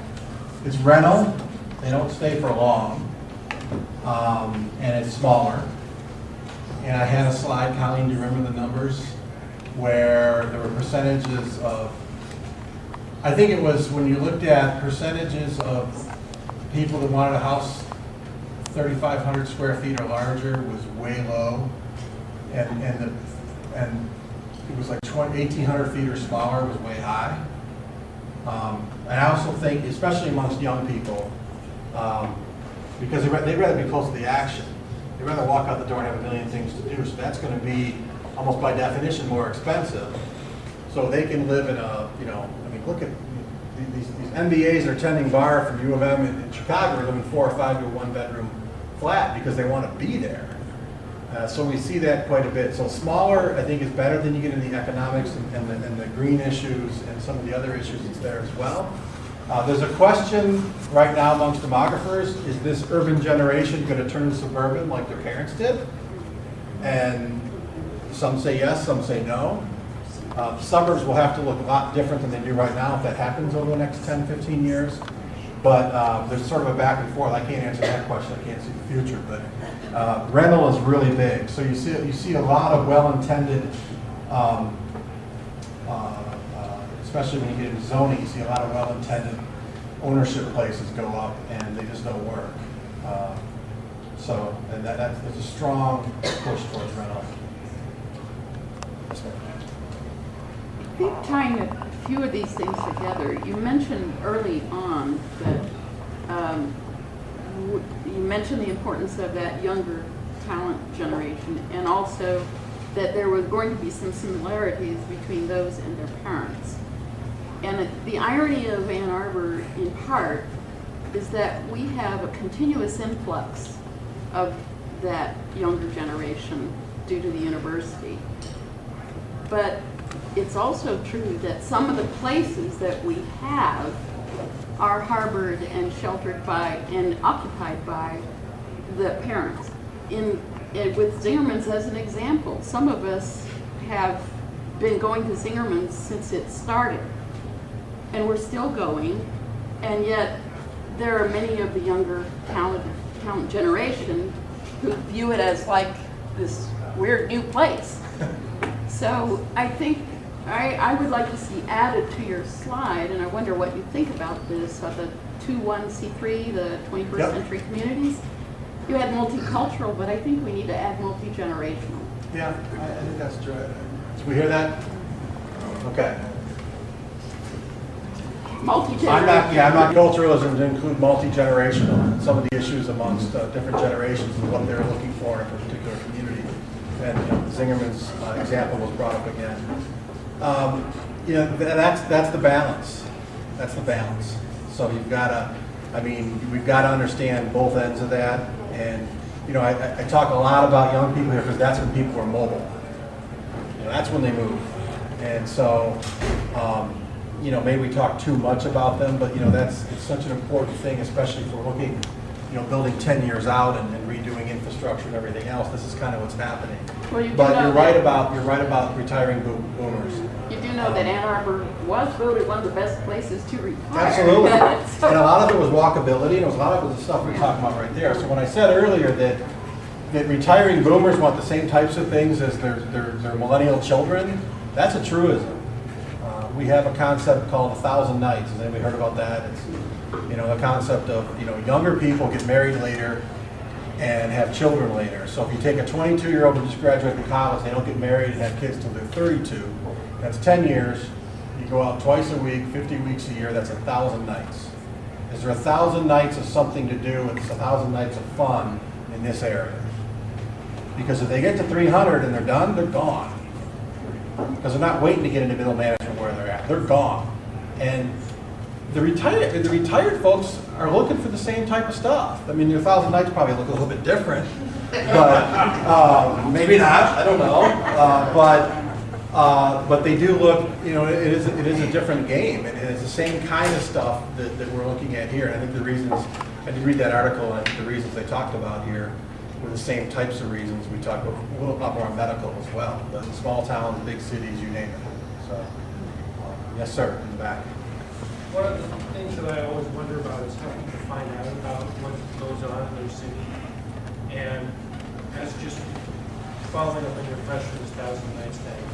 It's rental. They don't stay for long, and it's smaller. And I had a slide, Colleen, do you remember the numbers, where there were percentages of, I think it was when you looked at percentages of people that wanted a house 3,500 square feet or larger was way low, and it was like 1,800 feet or smaller was way high. And I also think, especially amongst young people, because they'd rather be close to the action. They'd rather walk out the door and have a million things to do. So that's going to be, almost by definition, more expensive. So they can live in a, you know, I mean, look at these MBAs that are tending bar from U of M in Chicago are living 4 or 5 to a 1-bedroom flat because they want to be there. So we see that quite a bit. So smaller, I think, is better. Then you get into the economics and the green issues and some of the other issues that's there as well. There's a question right now amongst demographers, is this urban generation going to turn suburban like their parents did? And some say yes, some say no. Suburbs will have to look a lot different than they do right now if that happens over the next 10, 15 years. But there's sort of a back and forth. I can't answer that question. I can't see the future. But rental is really big. So you see a lot of well-intended, especially when you get into zoning, you see a lot of well-intended ownership places go up, and they just don't work. And there's a strong push towards rental. I think tying a few of these things together, you mentioned early on that you mentioned the importance of that younger talent generation, and also that there was going to be some similarities between those and their parents. And the irony of Ann Arbor, in part, is that we have a continuous influx of that younger generation due to the university. But it's also true that some of the places that we have are harbored and sheltered by and occupied by the parents. With Zingerman's as an example, some of us have been going to Zingerman's since it started, and we're still going, and yet there are many of the younger talent generation who view it as like this weird new place. So I think I would like to see added to your slide, and I wonder what you think about this, of the 21C3, the 21st century communities. You had multicultural, but I think we need to add multi-generational. Yeah, I think that's true. Did we hear that? Okay. Multi-generational. I'm not culturalism to include multi-generational. Some of the issues amongst different generations and what they're looking for in a particular community. And Zingerman's example was brought up again. That's the balance. That's the balance. So you've got I mean, we've got to understand both ends of that. And, you know, I talk a lot about young people here because that's when people are mobile. You know, that's when they move. And so, you know, maybe we talk too much about them, but, you know, it's such an important thing, especially if we're looking, you know, building 10 years out and redoing infrastructure and everything else. This is kind of what's happening. Well, you do But know you're that- right about retiring boomers. You do know that Ann Arbor was voted one of the best places to retire. Absolutely. So- And a lot of it was walkability, and a lot of it was the stuff we're talking about right there. So when I said earlier that retiring boomers want the same types of things as their millennial children, that's a truism. We have a concept called 1,000 nights. Has anybody heard about that? It's, you know, the concept of, you know, younger people get married later and have children later. So if you take a 22-year-old who just graduated from college, they don't get married and have kids till they're 32. That's 10 years. You go out twice a week, 50 weeks a year. That's 1,000 nights. Is there 1,000 nights of something to do and 1,000 nights of fun in this area? Because if they get to 300 and they're done, they're gone. Because they're not waiting to get into middle management where they're at. They're gone. And the retired folks are looking for the same type of stuff. I mean, your 1,000 nights probably look a little bit different, but maybe not. I don't know. But they do look. You know, it is a different game, and it's the same kind of stuff that we're looking at here. And I think the reasons I did read that article, and the reasons they talked about here were the same types of reasons. We talked about a little more medical as well. But small towns, big cities, you name it. So, yes, sir, in the back. One of the things that I always wonder about is how people find out about what goes on in their city. And as just following up on your question, this 1,000 nights thing,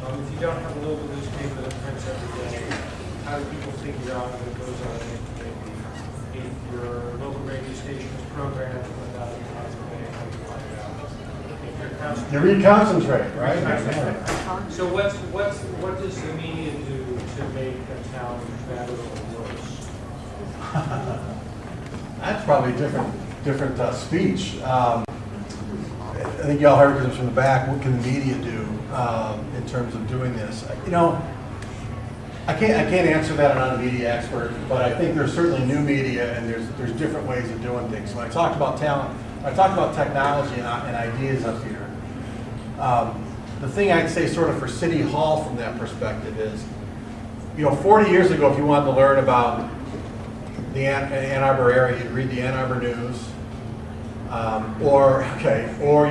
if you don't have a local newspaper that prints every day, how do people figure out what goes on in the community? If your local radio station is programmed 1,000 miles away, how do you find it out? If you're concentrating, You reconcentrate, right? so what does the media do to make a town better or worse? That's probably different speech. I think y'all heard this from the back. What can the media do in terms of doing this? You know, I can't answer that. I'm not a media expert, but I think there's certainly new media, and there's different ways of doing things. When I talked about talent, I talked about technology and ideas up here. The thing I'd say sort of for City Hall from that perspective is, you know, 40 years ago, if you wanted to learn about the Ann Arbor area, you'd read the Ann Arbor News, or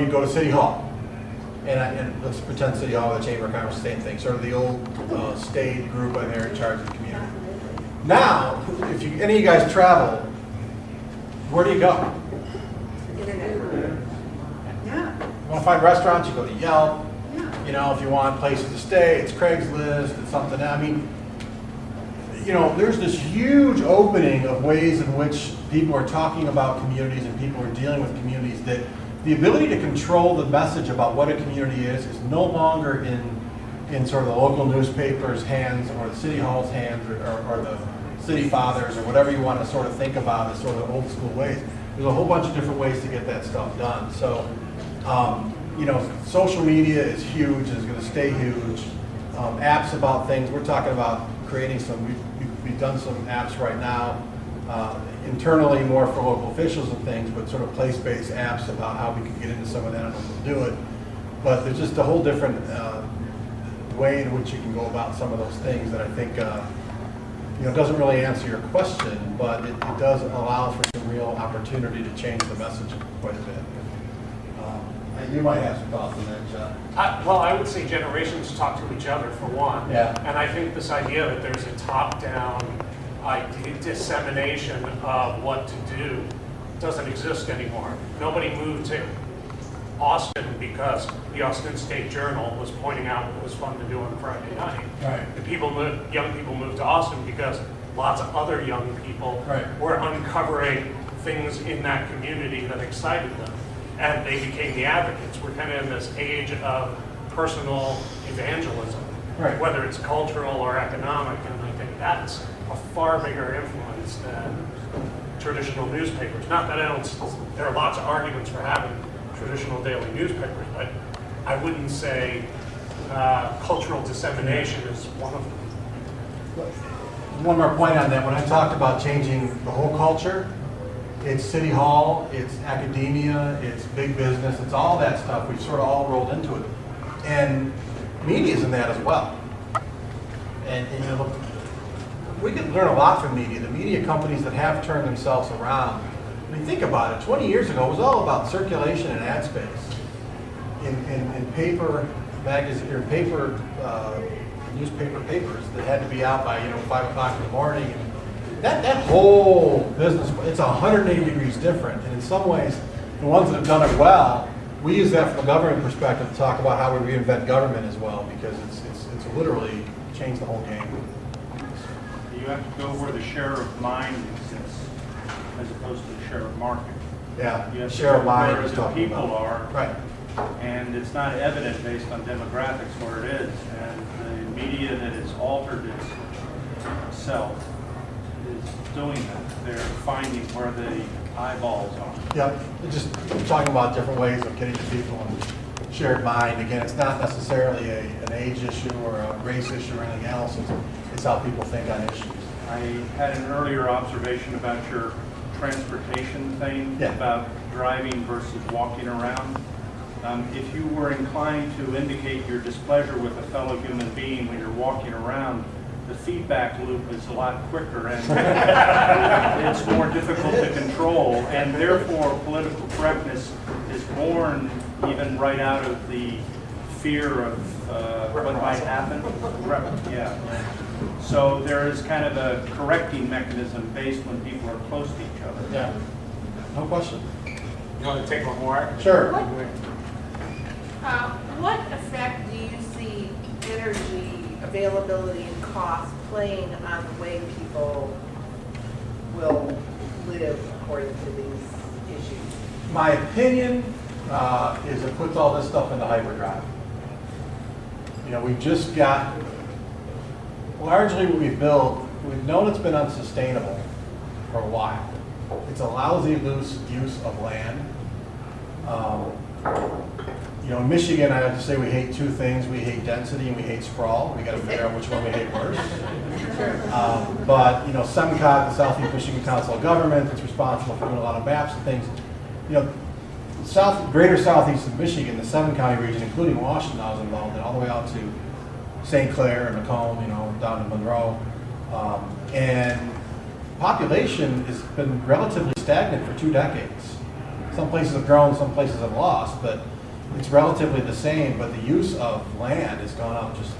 you go to City Hall. And let's pretend City Hall or the Chamber of Commerce, same thing, sort of the old staid group in there in charge of the community. Now, if any of you guys travel, where do you go? Yeah. You want to find restaurants, you go to Yelp. You know, if you want places to stay, it's Craigslist, it's something. I mean, you know, there's this huge opening of ways in which people are talking about communities and people are dealing with communities, that the ability to control the message about what a community is no longer in sort of the local newspaper's hands or the City Hall's hands or the city fathers or whatever you want to sort of think about as sort of old school ways. There's a whole bunch of different ways to get that stuff done. So, you know, social media is huge, is going to stay huge. Apps about things, we're talking about creating we've done some apps right now, internally more for local officials and things, but sort of place-based apps about how we can get into some of that. I don't know if we'll do it. But there's just a whole different way in which you can go about some of those things that I think, you know, doesn't really answer your question, but it does allow for some real opportunity to change the message quite a bit. You might have some thoughts on that, John. Well, I would say generations talk to each other for one. Yeah. And I think this idea that there's a top-down dissemination of what to do doesn't exist anymore. Nobody moved to Austin because the Austin State Journal was pointing out what was fun to do on Friday night. Right. Young people moved to Austin because lots of other young people were uncovering things in that community that excited them. And they became the advocates. We're kind of in this age of personal evangelism, whether it's cultural or economic, and I think that's a far bigger influence than traditional newspapers. Not that there are lots of arguments for having traditional daily newspapers, but I wouldn't say cultural dissemination is one of them. one more point on that. When I talked about changing the whole culture, it's City Hall, it's academia, it's big business, it's all that stuff. We've sort of all rolled into it. And media's in that as well. And you know, we can learn a lot from media. The media companies that have turned themselves around. I mean, think about it. 20 years ago, it was all about circulation and ad space. In paper magazine or paper newspaper papers that had to be out by 5 o'clock in the morning. And that whole business, it's 180 degrees different. And in some ways, the ones that have done it well, we use that from a government perspective to talk about how we reinvent government as well, because it's literally changed the whole game. You have to go where the share of mind exists, as opposed to the share of market. Yeah, You have to share go of mind where is the talking people about. are, Right. and it's not evident based on demographics where it is. And the media that has altered itself is doing that. They're finding where the eyeballs are. Yep, just talking about different ways of getting to people and shared mind. Again, it's not necessarily an age issue or a race issue or anything else. It's how people think on issues. I had an earlier observation about your transportation thing, Yeah. about driving versus walking around. If you were inclined to indicate your displeasure with a fellow human being when you're walking around, the feedback loop is a lot quicker and it's more difficult to control, and therefore political correctness is born even right out of the fear of what might happen. Yeah. So there is kind of a correcting mechanism based when people are close to each other. Yeah, no question. You want to take one more? Sure. What effect do you see energy availability and cost playing on the way people will live according to these issues? My opinion is it puts all this stuff into hyperdrive. We've just got, largely what we've built, we've known it's been unsustainable for a while. It's a lousy, loose use of land. In Michigan, I have to say we hate two things. We hate density and we hate sprawl. We got to figure out which one we hate worse. But SEMCOG, the Southeast Michigan Council of Government, that's responsible for doing a lot of maps and things. Greater southeast of Michigan, the 7-county region, including Washington, I was involved in, all the way out to St. Clair and Macomb, down to Monroe. And population has been relatively stagnant for 2 decades. Some places have grown, some places have lost, but it's relatively the same, but the use of land has gone up just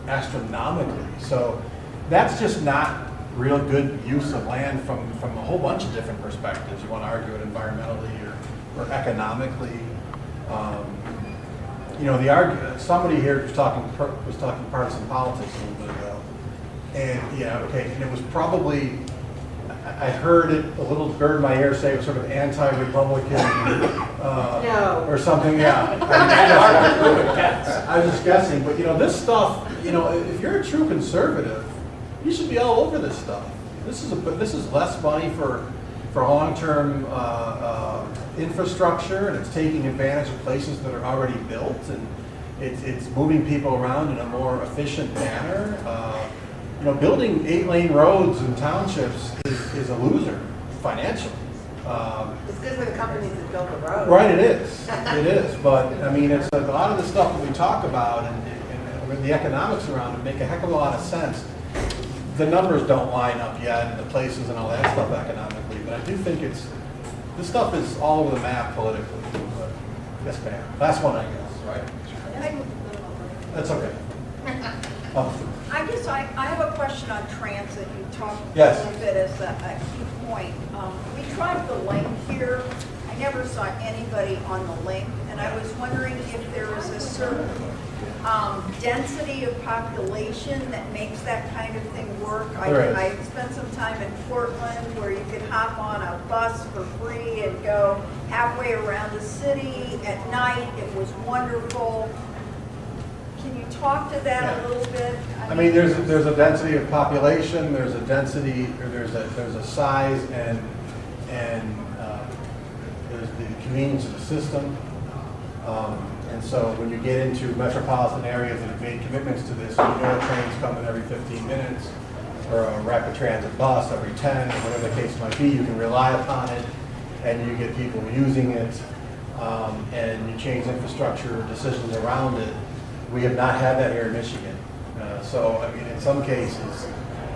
astronomically. So that's just not real good use of land from a whole bunch of different perspectives. You want to argue it environmentally or economically. Somebody here was talking partisan politics a little bit ago, and it was probably, I heard it a little bird in my ear say it was sort of anti-Republican No. or something. Yeah, I was just guessing, but this stuff. If you're a true conservative, you should be all over this stuff. This is less money for long-term infrastructure, and it's taking advantage of places that are already built, and it's moving people around in a more efficient manner. Building 8-lane roads in townships is a loser financially. It's good for the companies that build the road. Right, it is. It is. But it's a lot of the stuff that we talk about and the economics around it make a heck of a lot of sense. The numbers don't line up yet, and the places and all that stuff economically. But I do think this stuff is all over the map politically. But yes, ma'am. Last one, I guess. Right? That's okay. I guess I have a question on transit. You talked Yes. a little bit as a key point. We tried the link here. I never saw anybody on the link, and I was wondering if there is a certain density of population that makes that kind of thing work. There is. I spent some time in Portland where you could hop on a bus for free and go halfway around the city at night. It was wonderful. Can you talk to that a little bit? I mean, there's a density of population. There's a density, or there's a size, and there's the convenience of the system. And so when you get into metropolitan areas that have made commitments to this, a train's coming every 15 minutes, or a rapid transit bus every 10, or whatever the case might be. You can rely upon it, and you get people using it, and you change infrastructure decisions around it. We have not had that here in Michigan. So, I mean, in some cases,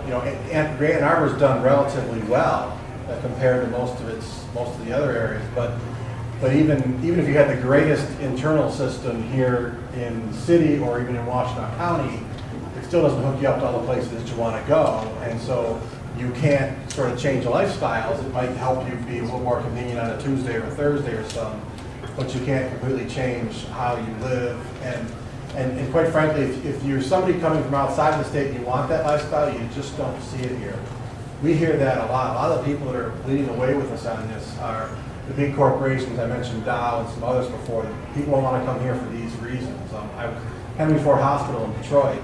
you know, Ann Arbor's done relatively well compared to most of the other areas. But even if you had the greatest internal system here in the city or even in Washtenaw County, it still doesn't hook you up to all the places that you want to go. And so you can't sort of change lifestyles. It might help you be a little more convenient on a Tuesday or a Thursday or something, but you can't completely change how you live. And quite frankly, if you're somebody coming from outside the state and you want that lifestyle, you just don't see it here. We hear that a lot. A lot of the people that are leading the way with us on this are the big corporations. I mentioned Dow and some others before. People want to come here for these reasons. Henry Ford Hospital in Detroit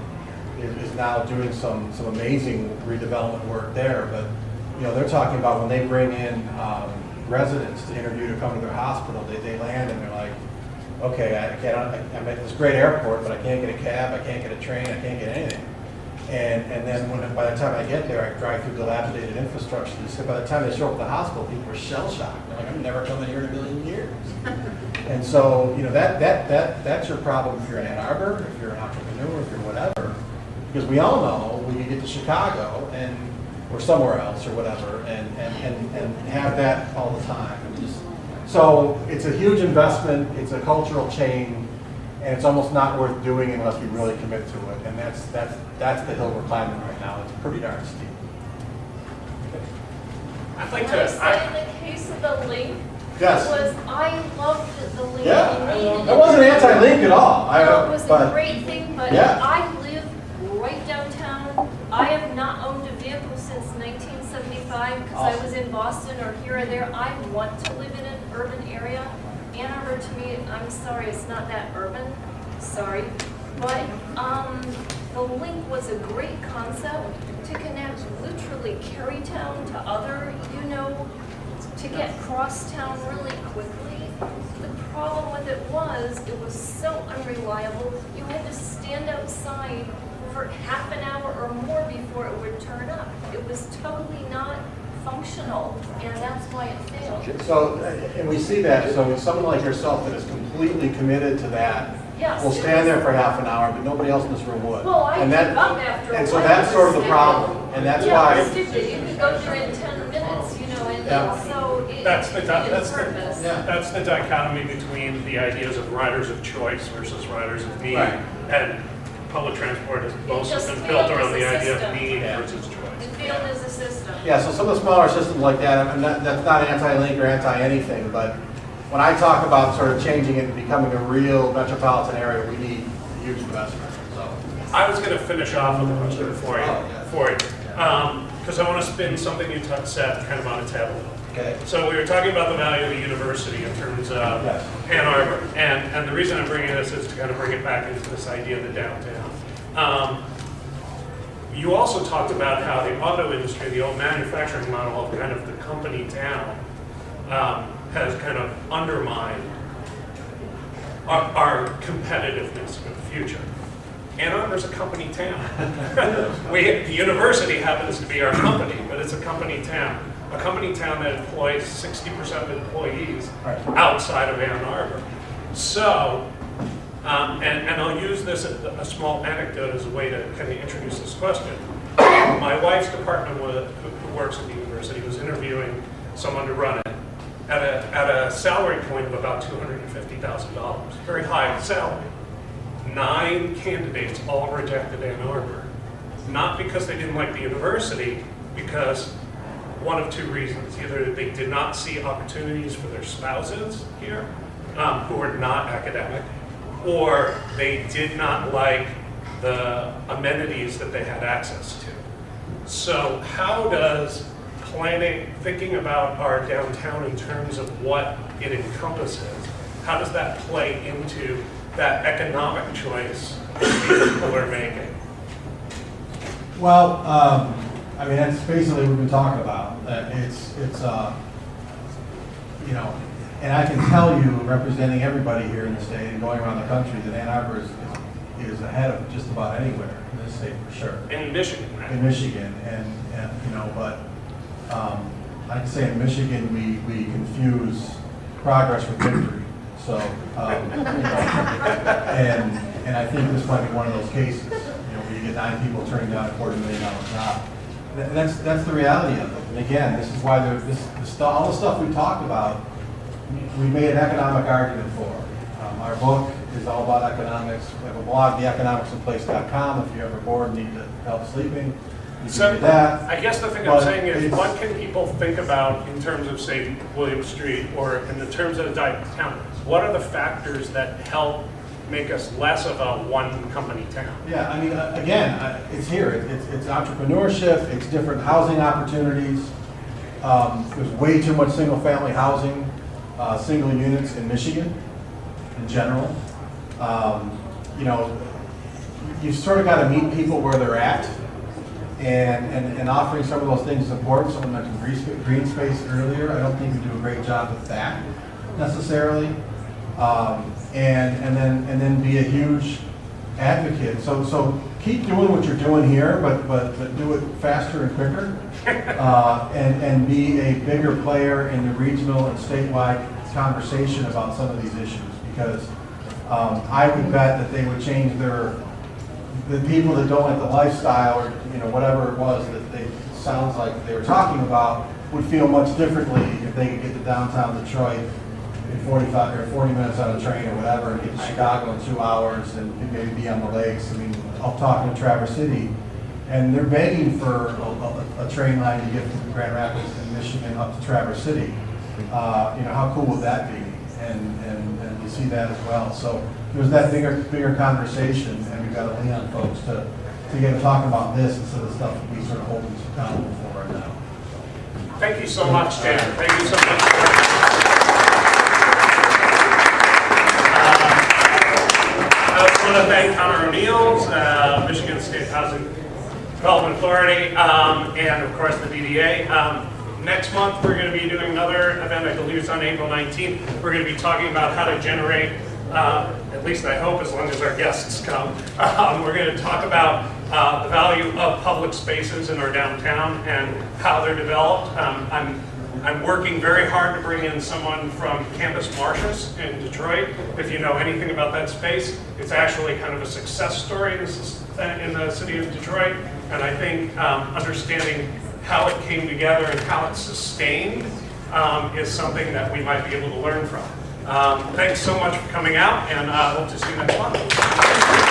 is now doing some amazing redevelopment work there. But you know, they're talking about when they bring in residents to interview to come to their hospital, they land and they're like, okay, I'm at this great airport, but I can't get a cab, I can't get a train, I can't get anything. And then by the time I get there, I drive through dilapidated infrastructure. So by the time they show up at the hospital, people are shell-shocked. They're like, I'm never coming here in a million years. And so, you know, that's your problem if you're in Ann Arbor, if you're an entrepreneur, if you're whatever. Because we all know when you get to Chicago or somewhere else or whatever, and have that all the time. So it's a huge investment, it's a cultural change, and it's almost not worth doing unless we really commit to it. And that's the hill we're climbing right now. It's pretty darn steep. I'd like Can I say in to. the case of the link, Yes. I loved the link. Yeah, It needed that wasn't anti-link at all. No, it was a great thing, but yeah. I live right downtown. I have not owned a vehicle since 1975 because I was in Boston or here or there. I want to live in an urban area. Ann Arbor, to me, I'm sorry, it's not that urban. Sorry. But the link was a great concept to connect literally Carytown to other, you know, to get crosstown really quickly. The problem with it was so unreliable. You had to stand outside for half an hour or more before it would turn up. It was totally not functional, and that's why it failed. So, and we see that, so someone like yourself that is completely committed to that Yes, will stand there for half an hour, but nobody else in this room would. Well, I And gave that- up after a And so while. that's sort of the problem, and that's Yeah, why. it's stupid. You could go there in 10 minutes, you know, and Yeah. so it That's the purpose. Yeah. that's the dichotomy between the ideas of riders of choice versus riders of need, Right. and public transport has mostly just been built failed around as the a idea of system. need Yeah. versus choice. It failed as a system. Yeah, so some of the smaller systems like that, and that's not anti-link or anti-anything, but when I talk about sort of changing it and becoming a real metropolitan area, we need a huge investment, so. I was going to finish off with a question for you, Oh, yeah. because I want to spin something you said kind of on its head a little. Okay. So we were talking about the value of the university in terms of Yes. Ann Arbor, and the reason I'm bringing this is to kind of bring it back into this idea of the downtown. You also talked about how the auto industry, the old manufacturing model of kind of the company town, has kind of undermined our competitiveness for the future. Ann Arbor's a company town. The university happens to be our company, but it's a company town. A company town that employs 60% of employees outside of Ann Arbor. So, and I'll use this as a small anecdote as a way to kind of introduce this question. My wife's department, who works at the university, was interviewing someone to run it at a salary point of about $250,000. Very high salary. 9 candidates all rejected Ann Arbor. Not because they didn't like the university, because one of two reasons. Either they did not see opportunities for their spouses here, who are not academic, or they did not like the amenities that they had access to. So how does thinking about our downtown in terms of what it encompasses, how does that play into that economic choice that people are making? Well, I mean, that's basically what we've been talking about. It's you know, and I can tell you, representing everybody here in the state and going around the country, that Ann Arbor is ahead of just about anywhere in this state for sure. In Michigan, right? In Michigan, and you know, but I'd say in Michigan we confuse progress with victory. So, you know, and I think this might be one of those cases, you know, where you get 9 people turning down a $250,000 job. That's the reality of it. And again, this is why all the stuff we talked about, we made an economic argument for. Our book is all about economics. We have a blog, theeconomicsinplace.com. If you're ever bored and need help sleeping, you So, can do that. I guess the thing I'm saying is, what can people think about in terms of, say, William Street, or in the terms of downtown? What are the factors that help make us less of a one-company town? Yeah, I mean, again, it's here. It's entrepreneurship. It's different housing opportunities. There's way too much single-family housing, single units in Michigan in general. You know, you've sort of got to meet people where they're at. And offering some of those things is important. Someone mentioned green space earlier. I don't think we do a great job with that necessarily. And then be a huge advocate. So keep doing what you're doing here, but do it faster and quicker. And be a bigger player in the regional and statewide conversation about some of these issues, because I would bet that they would change the people that don't like the lifestyle, or you know, whatever it was that they sounds like they were talking about, would feel much differently if they could get to downtown Detroit in 45 or 40 minutes on a train or whatever, and get to Chicago in 2 hours and maybe be on the lakes. I mean, I'm talking to Traverse City, and they're begging for a train line to get from Grand Rapids in Michigan up to Traverse City. You know, how cool would that be? And you see that as well. So there's that bigger conversation, and we've got to lean on folks to get to talk about this instead of stuff that we sort of hold them accountable for right now. Thank you so much, Dan. Thank you so much. I also want to thank Connor O'Neill's, Michigan State Housing Development Authority, and of course the DDA. Next month we're going to be doing another event. I believe it's on April 19th. We're going to be talking about how to generate, at least I hope, as long as our guests come, we're going to talk about the value of public spaces in our downtown and how they're developed. I'm working very hard to bring in someone from Campus Martius in Detroit. If you know anything about that space, it's actually kind of a success story in the city of Detroit. And I think understanding how it came together and how it's sustained is something that we might be able to learn from. Thanks so much for coming out, and hope to see you next month.